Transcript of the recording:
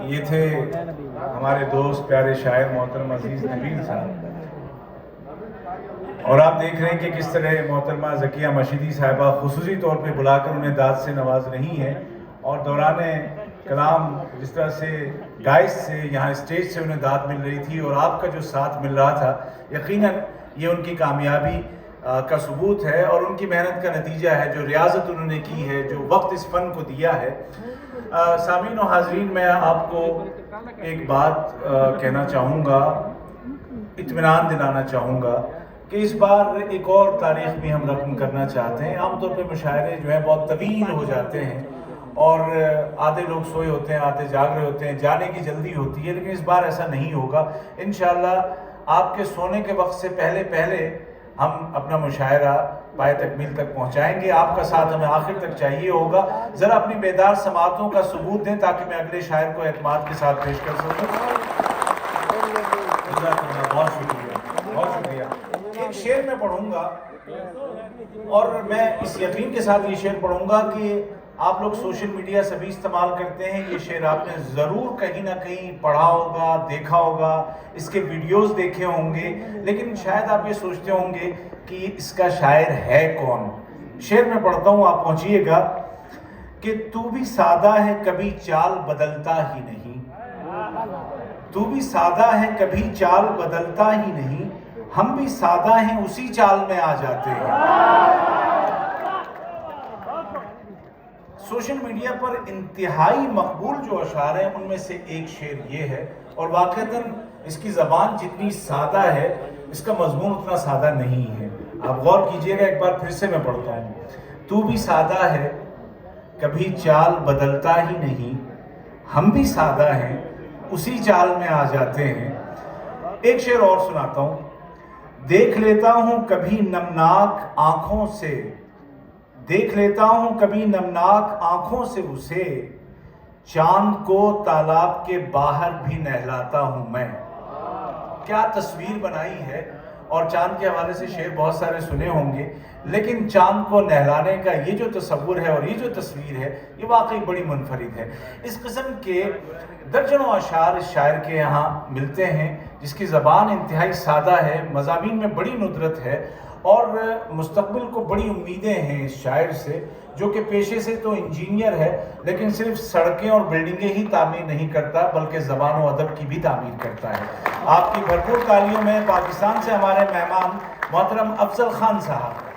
یہ تھے ہمارے دوست پیارے شاعر محترم عزیز نبیل صاحب، اور آپ دیکھ رہے ہیں کہ کس طرح محترمہ ذکیہ مشیدی صاحبہ خصوصی طور پہ بلا کر انہیں داد سے نواز رہی ہیں، اور دوران کلام جس طرح سے ڈائس سے یہاں اسٹیج سے انہیں داد مل رہی تھی اور آپ کا جو ساتھ مل رہا تھا، یقیناً یہ ان کی کامیابی کا ثبوت ہے اور ان کی محنت کا نتیجہ ہے، جو ریاضت انہوں نے کی ہے، جو وقت اس فن کو دیا ہے۔ سامعین و حاضرین، میں آپ کو ایک بات کہنا چاہوں گا، اطمینان دلانا چاہوں گا کہ اس بار ایک اور تاریخ بھی ہم رقم کرنا چاہتے ہیں۔ عام طور پہ مشاعرے جو ہیں بہت طویل ہو جاتے ہیں اور آدھے لوگ سوئے ہوتے ہیں، آدھے جاگ رہے ہوتے ہیں، جانے کی جلدی ہوتی ہے، لیکن اس بار ایسا نہیں ہوگا۔ انشاءاللہ آپ کے سونے کے وقت سے پہلے ہم اپنا مشاعرہ پائے تکمیل تک پہنچائیں گے۔ آپ کا ساتھ ہمیں آخر تک چاہیے ہوگا۔ ذرا اپنی بیدار سماعتوں کا ثبوت دیں تاکہ میں اگلے شاعر کو اعتماد کے ساتھ پیش کر سکوں۔ بہت شکریہ، بہت شکریہ۔ ایک شعر میں پڑھوں گا اور میں اس یقین کے ساتھ یہ شعر پڑھوں گا کہ آپ لوگ سوشل میڈیا سبھی استعمال کرتے ہیں، یہ شعر آپ نے ضرور کہیں نہ کہیں پڑھا ہوگا، دیکھا ہوگا، اس کے ویڈیوز دیکھے ہوں گے، لیکن شاید آپ یہ سوچتے ہوں گے کہ اس کا شاعر ہے کون۔ شعر میں پڑھتا ہوں، آپ پہنچیے گا کہ تو بھی سادہ ہے کبھی چال بدلتا ہی نہیں، تو بھی سادہ ہے کبھی چال بدلتا ہی نہیں، ہم بھی سادہ ہیں اسی چال میں آ جاتے ہیں۔ سوشل میڈیا پر انتہائی مقبول جو اشعار ہیں ان میں سے ایک شعر یہ ہے، اور واقعتاً اس کی زبان جتنی سادہ ہے اس کا مضمون اتنا سادہ نہیں ہے۔ آپ غور کیجئے گا، ایک بار پھر سے میں پڑھتا ہوں۔ تو بھی سادہ ہے کبھی چال بدلتا ہی نہیں، ہم بھی سادہ ہیں اسی چال میں آ جاتے ہیں۔ ایک شعر اور سناتا ہوں۔ دیکھ لیتا ہوں کبھی نمناک آنکھوں سے، دیکھ لیتا ہوں کبھی نمناک آنکھوں سے اسے، چاند کو تالاب کے باہر بھی نہلاتا ہوں میں۔ کیا تصویر بنائی ہے، اور چاند کے حوالے سے شعر بہت سارے سنے ہوں گے، لیکن چاند کو نہلانے کا یہ جو تصور ہے اور یہ جو تصویر ہے یہ واقعی بڑی منفرد ہے۔ اس قسم کے درجنوں اشعار اس شاعر کے یہاں ملتے ہیں جس کی زبان انتہائی سادہ ہے، مضامین میں بڑی ندرت ہے، اور مستقبل کو بڑی امیدیں ہیں اس شاعر سے، جو کہ پیشے سے تو انجینئر ہے لیکن صرف سڑکیں اور بلڈنگیں ہی تعمیر نہیں کرتا بلکہ زبان و ادب کی بھی تعمیر کرتا ہے۔ آپ کی بھرپور تالیوں میں پاکستان سے ہمارے مہمان محترم افضل خان صاحب۔